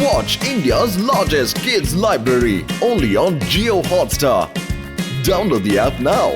Watch India's largest kids library only on Jio Hotstar. Download the app now.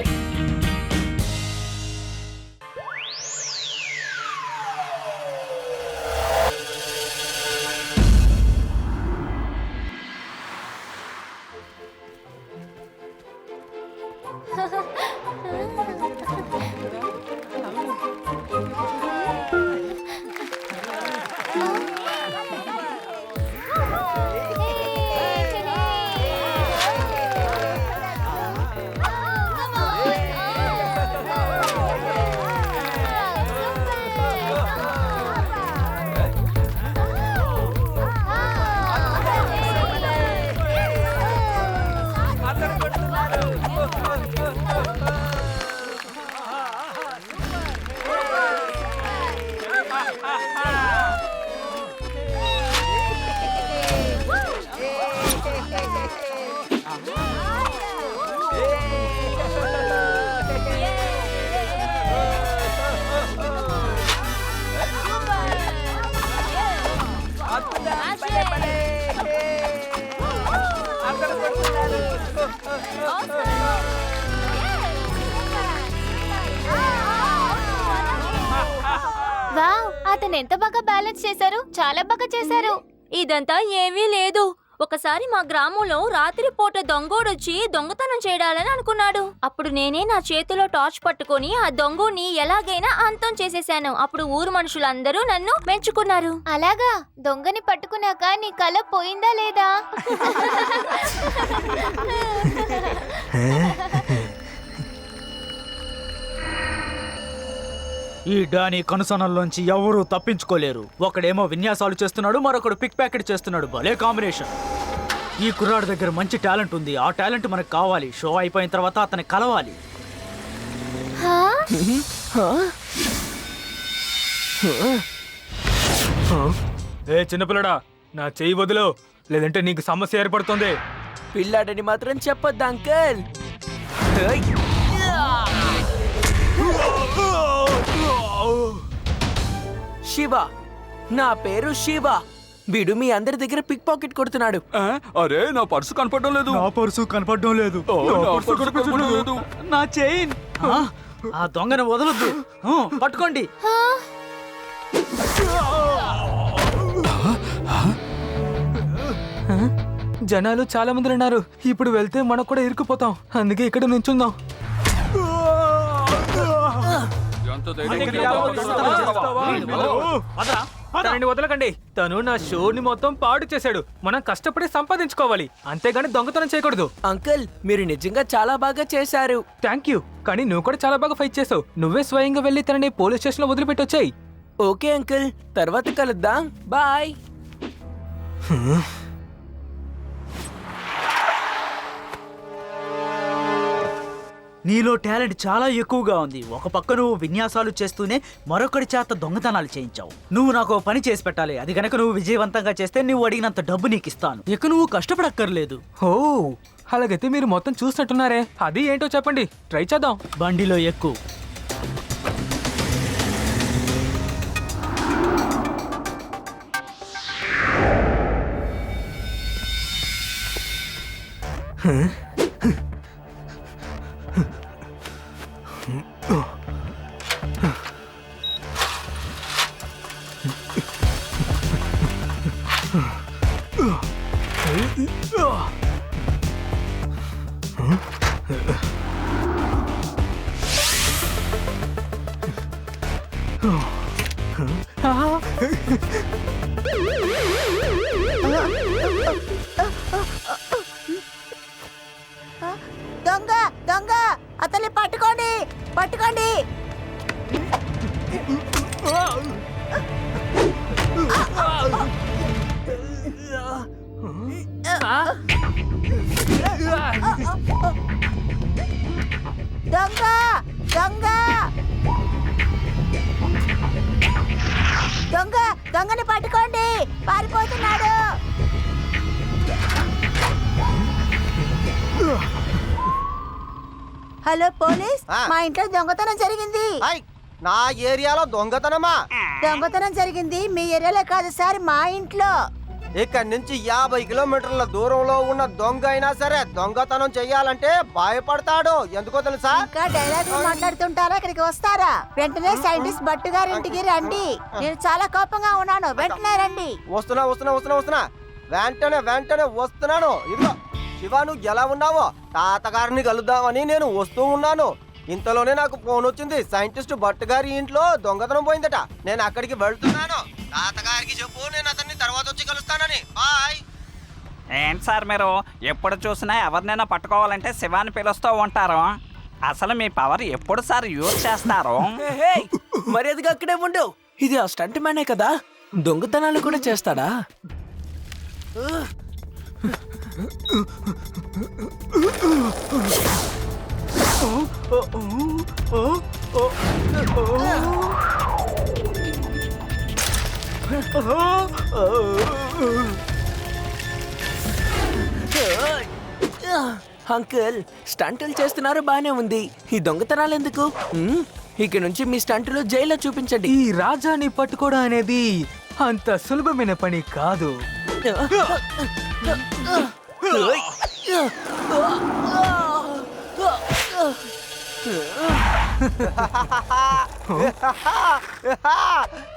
Wow, అతను ఎంత బాగా balance చేశారు, చాలా బాగా చేశారు. ఇదంతా ఏమీ లేదు. ఒకసారి మా గ్రామంలో రాత్రిపూట దొంగోడొచ్చి దొంగతనం చేయడాలని అనుకున్నాడు. అప్పుడు నేనే నా చేతిలో టార్చ్ పట్టుకొని ఆ దొంగని ఎలాగైనా అంతం చేసేశాను. అప్పుడు ఊరు మనుషులందరూ నన్ను మెచ్చుకున్నారు. అలాగా, దొంగని పట్టుకున్నాక నీ కళ పోయిందా లేదా? ఈ డానీ కనుసనల్లోంచి ఎవరూ తప్పించుకోలేరు. ఒకడేమో విన్యాసాలు చేస్తున్నాడు, మరొకడు పిక్ ప్యాకెట్ చేస్తున్నాడు. భలే కాంబినేషన్. ఈ కుర్రాడి దగ్గర మంచి టాలెంట్ ఉంది. ఆ టాలెంట్ మనకు కావాలి. షో అయిపోయిన తర్వాత అతన్ని కలవాలి. ఏ చిన్నపిల్లడా, నా చెయ్యి వదిలో, లేదంటే నీకు సమస్య ఏర్పడుతుంది. పిల్లాడని మాత్రం చెప్పొద్దు అంకుల్. శివ, నా పేరు శివ. వీడు మీ అందరి దగ్గర పిక్ పాకెట్ కొడుతున్నాడు. అరే, నా పర్సు కనపడడం లేదు. నా పర్సు కనపడడం లేదు. నా చైన్. ఆ దొంగను వదలొద్దు. పట్టుకోండి. జనాలు చాలా మంది ఉన్నారు. ఇప్పుడు వెళ్తే మనకు కూడా ఇరుక్కుపోతాం. అందుకే ఇక్కడ నించుందాం. తనని వదలకండి. తను నా షోని మొత్తం పాడు చేశాడు. మనం కష్టపడి సంపాదించుకోవాలి, అంతేగాని దొంగతనం చేయకూడదు. అంకుల్, మీరు నిజంగా చాలా బాగా చేశారు. Thank you. కానీ నువ్వు కూడా చాలా బాగా ఫైట్ చేసావు. నువ్వే స్వయంగా వెళ్ళి తనని పోలీస్ స్టేషన్ లో వదిలిపెట్టొచ్చాయి. ఓకే అంకుల్, తర్వాత కలుద్దాం. బాయ్. నీలో టాలెంట్ చాలా ఎక్కువగా ఉంది. ఒక పక్క నువ్వు విన్యాసాలు చేస్తూనే మరొకడి చేత దొంగతనాలు చేయించావు. నువ్వు నాకు పని చేసి పెట్టాలి. అది కనుక నువ్వు విజయవంతంగా చేస్తే నువ్వు అడిగినంత డబ్బు నీకు ఇస్తాను. ఇక నువ్వు కష్టపడక్కర్లేదు. ఓ, అలాగైతే మీరు మొత్తం చూసినట్టున్నారే. అది ఏంటో చెప్పండి, ట్రై చేద్దాం. బండిలో ఎక్కువ. దొంగ దొంగ, అతన్ని పట్టుకోండి, పట్టుకోండి. దొంగ దొంగ దొంగ, దొంగని పట్టుకోండి, పారిపోతున్నాడు. హలో పోలీస్, మా ఇంట్లో దొంగతనం జరిగింది. నా ఏరియాలో దొంగతనమా? దొంగతనం జరిగింది మీ ఏరియాలో కాదు సార్, మా ఇంట్లో. ఇక్కడి నుంచి 50 కిలోమీటర్ల దూరంలో ఉన్న దొంగ అయినా సరే దొంగతనం చెయ్యాలంటే భయపడతాడు. ఎందుకో తెలుసా? ఇంకా డైలాగులు మాట్లాడుతుంటారా? ఇక్కడికి వస్తారా? వెంటనే సైంటిస్ట్ భట్టు గారి ఇంటికి రండి. నేను చాలా కోపంగా ఉన్నాను. వెంటనే రండి. వస్తున్నా. వెంటనే వస్తున్నాను. ఇదిగో శివ, నువ్వు ఎలా ఉన్నావో? తాతగారిని కలుద్దామని నేను వస్తూ ఉన్నాను. ఇంతలోనే నాకు ఫోన్ వచ్చింది. సైంటిస్ట్ భట్ గారి ఇంట్లో దొంగతనం పోయిందట. నేను అక్కడికి వెళ్తున్నాను. తాతగారికి చెప్పు, నేను అతన్ని తర్వాత వచ్చి కలుస్తానని. బాయ్. ఏంటి సార్ మీరు ఎప్పుడు చూసినా ఎవరినైనా పట్టుకోవాలంటే శివాని పిలుస్తూ ఉంటారు. అసలు మీ పవర్ ఎప్పుడు సార్ యూజ్ చేస్తారు? మర్యాదగా అక్కడే ఉండు. ఇది ఆ స్టంట్ మ్యానే కదా, దొంగతనాలు కూడా చేస్తాడా? అంకుల్, స్టంటులు చేస్తున్నారు బానే ఉంది. ఈ దొంగతనాలు ఎందుకు? ఇక నుంచి మీ స్టంటులు జైల్లో చూపించండి. ఈ రాజాని పట్టుకోవడం అనేది అంత సులభమైన పని కాదు.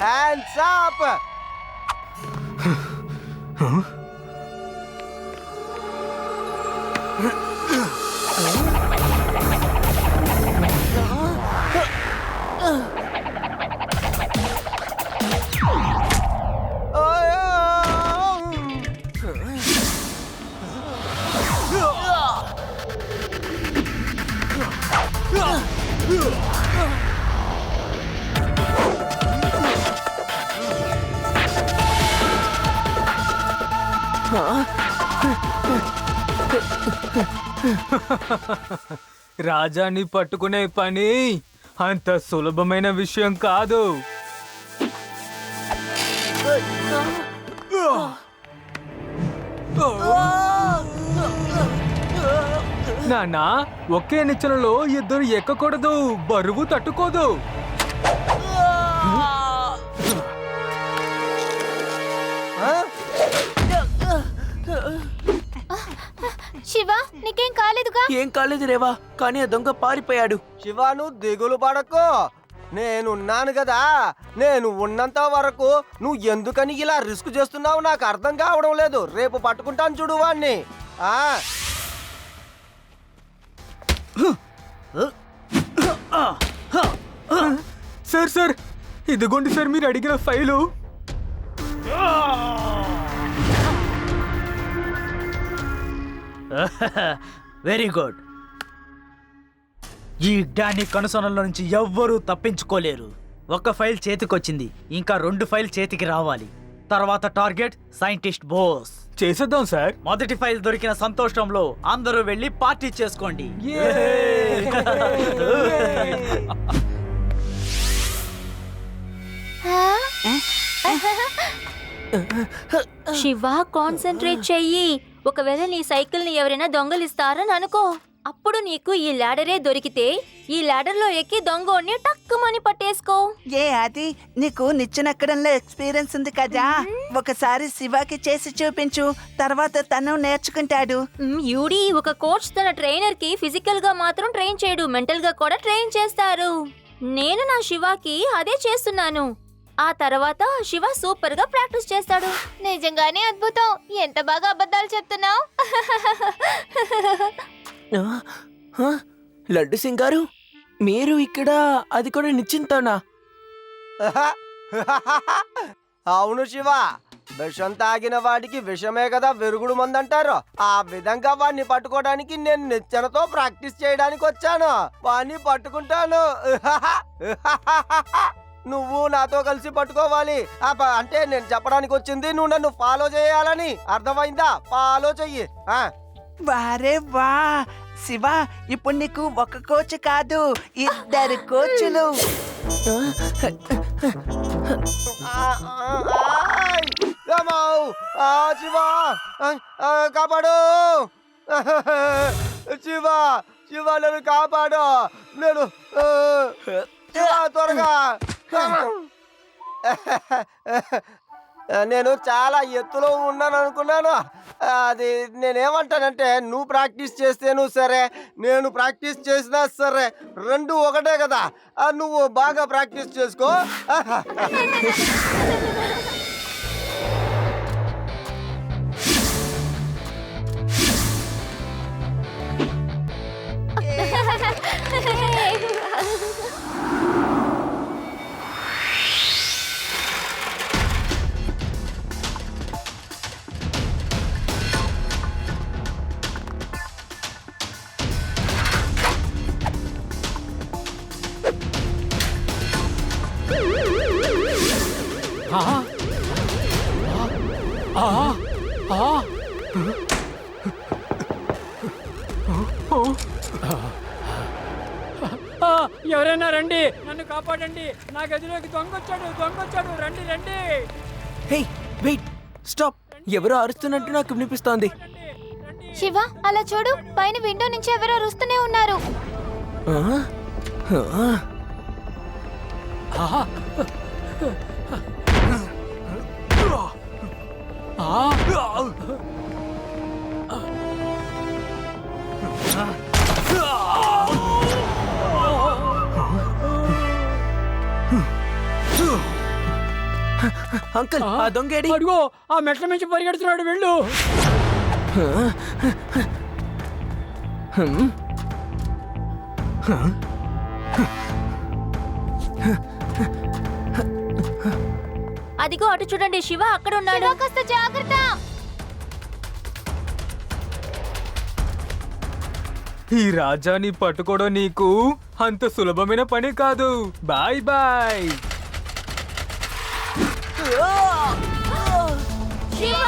Hands up. రాజాని పట్టుకునే పని అంత సులభమైన విషయం కాదు. నాన్నా, ఒకే నిచ్చెనలో ఇద్దరు ఎక్కకూడదు, బరువు తట్టుకోదు. శివ, నీకేం కాలేదుగా? ఏం కాలేదు రేవా, కానీ ఆ దొంగ పారిపోయాడు. శివాను దిగులు పడకు, నేనున్నాను కదా. నేను ఉన్నంత వరకు నువ్వు ఎందుకని ఇలా రిస్క్ చేస్తున్నావు నాకు అర్థం కావడం లేదు. రేపు పట్టుకుంటాను చూడు వాణ్ణి. సార్ ఇదిగోండి సార్ మీరు అడిగిన ఫైలు. Very good. ఈ డాని కనుసనల నుంచి ఎవ్వరూ తప్పించుకోలేరు. ఒక ఫైల్ చేతికొచ్చింది, ఇంకా 2 ఫైల్ చేతికి రావాలి. తర్వాత టార్గెట్ సైంటిస్ట్ బోస్. చేసేద్దాం సార్. మొదటి ఫైల్ దొరికిన సంతోషంలో అందరూ వెళ్ళి పార్టీ చేసుకోండి. శివ, కాన్సంట్రేట్ చెయ్యి. ఒకవేళ నీ సైకిల్ ని ఎవరైనా దొంగలిస్తారని అనుకో, అప్పుడు నీకు ఈ ల్యాడరే దొరికితే ఈ ల్యాడర్ లో ఎక్కి దొంగోని టక్కుమని పట్టేసుకో. అది నీకు నిచ్చెనెక్కడంలో ఎక్స్పీరియన్స్ ఉంది కదా, ఒకసారి శివాకి చేసి చూపించు, తర్వాత తను నేర్చుకుంటాడు. యూడి, ఒక కోచ్ తన ట్రైనర్ కి ఫిజికల్ గా మాత్రం ట్రైన్ చేయడు, మెంటల్ గా కూడా ట్రైన్ చేస్తారు. నేను నా శివాకి అదే చేస్తున్నాను. ఆ తర్వాత శివ సూపర్ గా ప్రాక్టీస్ చేస్తాడు. నిజంగానే అద్భుతం. ఎంత బాగా అబద్ధాలు చెప్తున్నావు. లడ్డు సింగ్ గారు, మీరు ఇక్కడ, అది కూడా నిశ్చింతనా? అవును శివ, విషం తాగిన వాడికి విషమే కదా విరుగుడు మందంటారు. ఆ విధంగా వాడిని పట్టుకోవడానికి నేను నిచ్చెనతో ప్రాక్టీస్ చేయడానికి వచ్చాను. వాడిని పట్టుకుంటాను. నువ్వు నాతో కలిసి పట్టుకోవాలి. అంటే నేను చెప్పడానికి వచ్చింది నువ్వు నన్ను ఫాలో చేయాలని. అర్థమైందా? ఫాలో చెయ్యి. వారే వా శివ, ఇప్పుడు నీకు ఒక కోచ్ కాదు, 2 కోచ్లు. శివ కాపాడు. శివ శివ నన్ను కాపాడు. నేను త్వరగా. నేను చాలా ఎత్తులో ఉన్నాను అనుకున్నాను. అది నేనేమంటానంటే నువ్వు ప్రాక్టీస్ చేస్తేను సరే, నేను ప్రాక్టీస్ చేసినా సరే, రెండు ఒకటే కదా. నువ్వు బాగా ప్రాక్టీస్ చేసుకో. ఎవరైనా రండి, నన్ను కాపాడండి. నా గదిలోకి దొంగొచ్చాడు, రండి రండి. Hey wait, stop. ఎవరో అరుస్తున్నట్టు నాకు వినిపిస్తోంది. శివ అలా చూడు, పైన విండో నుంచి ఎవరో అరుస్తూనే ఉన్నారు. అంకుల్, ఆ దొంగేడి? అడుగో, ఆ మెట్ల నుంచి పరిగెడుతున్నాడు, వెళ్ళు. అదిగో అటు చూడండి, శివ అక్కడ ఉన్నాడు. శివ, కాస్త జాగ్రత్త. ఈ రాజాని పట్టుకోవడం నీకు అంత సులభమైన పని కాదు. Bye bye. శివ!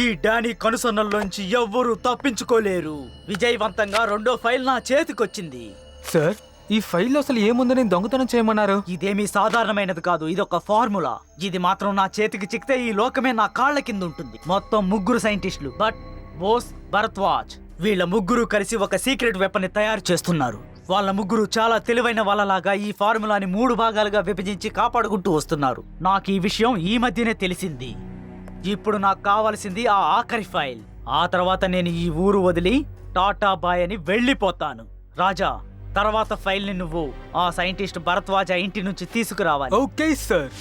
ఈ డానీ కనుసన్నల్లోంచి ఎవ్వరూ తప్పించుకోలేరు. విజయవంతంగా రెండో ఫైల్ నా చేతికొచ్చింది. సార్, ఈ ఫైల్లో అసలు ఏముందని దొంగతనం చేయమన్నారు? ఇదేమీ సాధారణమైనది కాదు, ఇదొక ఫార్ములా. ఇది మాత్రం నా చేతికి చిక్కితే ఈ లోకమే నా కాళ్ళ కింద ఉంటుంది. మొత్తం 3 సైంటిస్టులు, బట్ బోస్, భరద్వాజ్, వీళ్ళ 3 కలిసి ఒక సీక్రెట్ వెపన్ ని తయారు చేస్తున్నారు. వాళ్ళ 3 చాలా తెలివైన వాళ్ళలాగా ఈ ఫార్ములాని 3 భాగాలుగా విభజించి కాపాడుకుంటూ వస్తున్నారు. నాకు ఈ విషయం ఈ మధ్యనే తెలిసింది. ఇప్పుడు నాకు కావాల్సింది ఆ ఆఖరి ఫైల్. ఆ తర్వాత నేను ఈ ఊరు వదిలి టాటా బాయ్ అని వెళ్ళిపోతాను. రాజా, తర్వాత ఫైల్ ని నువ్వు ఆ సైంటిస్ట్ భరద్వాజ ఇంటి నుంచి తీసుకురావాలి. Okay sir.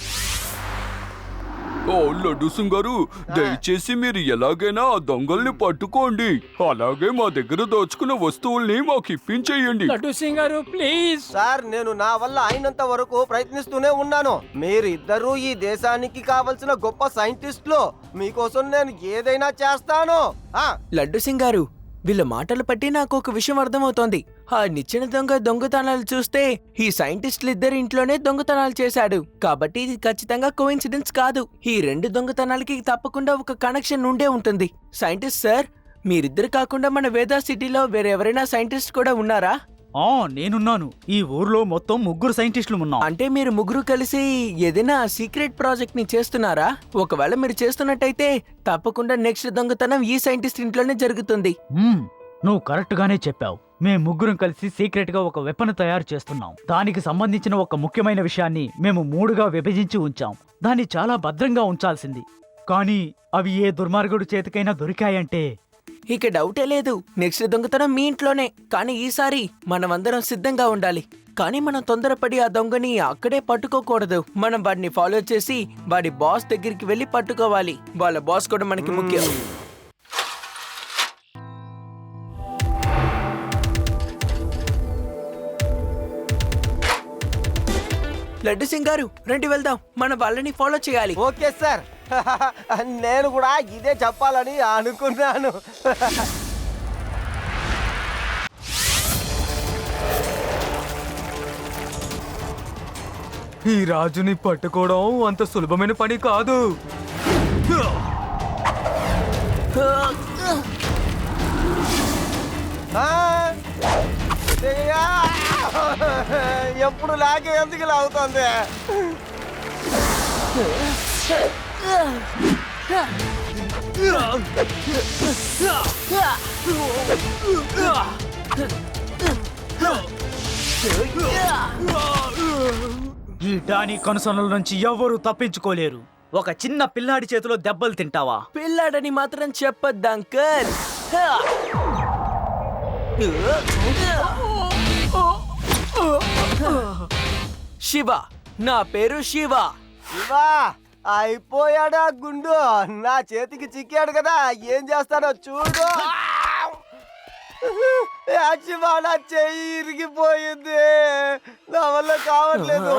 ఓ లడ్డు సింగ్ గారు, దయచేసి మీరు ఎలాగైనా ఆ దొంగల్ని పట్టుకోండి. అలాగే మా దగ్గర దోచుకున్న వస్తువుల్ని మాకు ఇప్పించేయండి. లడ్డు సింగ్ గారు, ప్లీజ్. సార్, నేను నా వల్ల అయినంత వరకు ప్రయత్నిస్తూనే ఉన్నాను. మీరు ఇద్దరు ఈ దేశానికి కావలసిన గొప్ప సైంటిస్టులు. మీకోసం నేను ఏదైనా చేస్తాను. లడ్డు సింగ్ గారు, వీళ్ళ మాటలు బట్టి నాకు ఒక విషయం అర్థమవుతోంది. ఆ నిచ్చెన దొంగ దొంగతనాలు చూస్తే ఈ సైంటిస్టులు ఇద్దరు ఇంట్లోనే దొంగతనాలు చేశాడు. కాబట్టి ఇది ఖచ్చితంగా కోఇన్సిడెన్స్ కాదు. ఈ 2 దొంగతనాలకి తప్పకుండా ఒక కనెక్షన్ ఉండే ఉంటుంది. సైంటిస్ట్ సార్, మీరిద్దరు కాకుండా మన వేదా సిటీలో వేరెవరైనా సైంటిస్ట్ కూడా ఉన్నారా? నేనున్నాను. ఈ ఊర్లో మొత్తం 3 సైంటిస్టులు ఉన్నాం. అంటే మీరు 3 కలిసి ఏదైనా సీక్రెట్ ప్రాజెక్ట్ ని చేస్తున్నారా? ఒకవేళ మీరు చేస్తున్నట్టయితే తప్పకుండా నెక్స్ట్ దొంగతనం ఈ సైంటిస్ట్ ఇంట్లోనే జరుగుతుంది. నువ్వు కరెక్ట్ గానే చెప్పావు. మేము 3 కలిసి సీక్రెట్ గా ఒక వెపన్ తయారు చేస్తున్నాం. దానికి సంబంధించిన ఒక ముఖ్యమైన విషయాన్ని మేము 3గా విభజించి ఉంచాం. దాన్ని చాలా భద్రంగా ఉంచాల్సింది. కానీ అవి ఏ దుర్మార్గుడు చేతికైనా దొరికాయంటే ఇక డౌటే లేదు, నెక్స్ట్ దొంగతనం మీ ఇంట్లోనే. కానీ ఈసారి మనమందరం సిద్ధంగా ఉండాలి. కానీ మనం తొందరపడి ఆ దొంగని అక్కడే పట్టుకోకూడదు. మనం వాడిని ఫాలో చేసి వాడి బాస్ దగ్గరికి వెళ్ళి పట్టుకోవాలి. వాళ్ళ బాస్ కూడా మనకి ముఖ్యం. లడ్డు సింగ్ గారు, రండి వెళ్దాం. మనం వాళ్ళని ఫాలో చేయాలి. Okay sir. నేను కూడా ఇదే చెప్పాలని అనుకున్నాను. ఈ రాజుని పట్టుకోవడం అంత సులభమైన పని కాదు. ఆ! ఎప్పుడు లాగే ఎందుకు లాగుతుంది? ఈ డానీ కనుసనల నుంచి ఎవరు తప్పించుకోలేరు. ఒక చిన్న పిల్లాడి చేతిలో దెబ్బలు తింటావా? పిల్లాడని మాత్రం చెప్పొద్దు అంకల్. శివ, నా పేరు శివ. శివా, అయిపోయాడా గుండు? నా చేతికి చిక్కాడు కదా, ఏం చేస్తానో చూడు. శివా, నా చెయ్యి ఇరిగిపోయింది, నా వల్ల కావట్లేదు.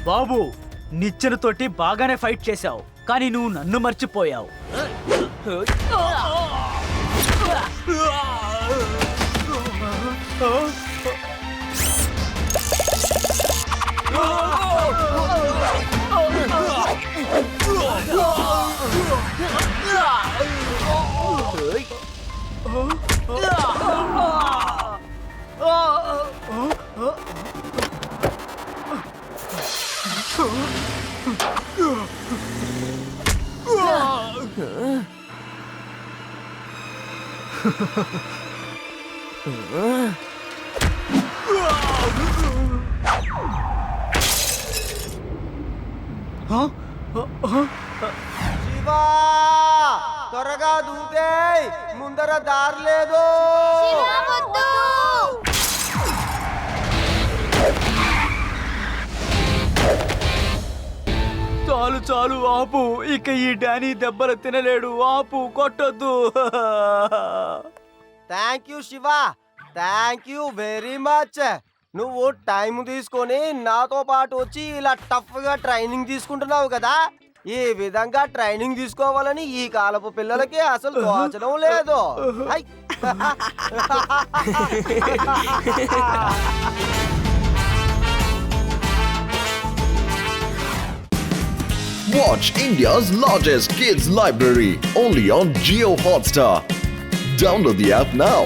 బాబు, నిచ్చెనతోటి బాగానే ఫైట్ చేశావు, కానీ నువ్వు నన్ను మర్చిపోయావు. శివా, త్వరగా దూకేయ్, ముందర దారి లేదు. చాలు చాలు, ఆపు. ఇక ఈ డానీ దెబ్బలు తినలేడు. ఆపు, కొట్టొద్దు. Thank you Shiva, thank you very much. నువ్వు టైం తీసుకొని నాతో పాటు వచ్చి ఇలా టఫ్ గా ట్రైనింగ్ తీసుకుంటున్నావు కదా. ఈ విధంగా ట్రైనింగ్ తీసుకోవాలని ఈ కాలపు పిల్లలకి అసలు తోచడం లేదు. High. Watch India's largest kids library only on Jio Hotstar. Download the app now.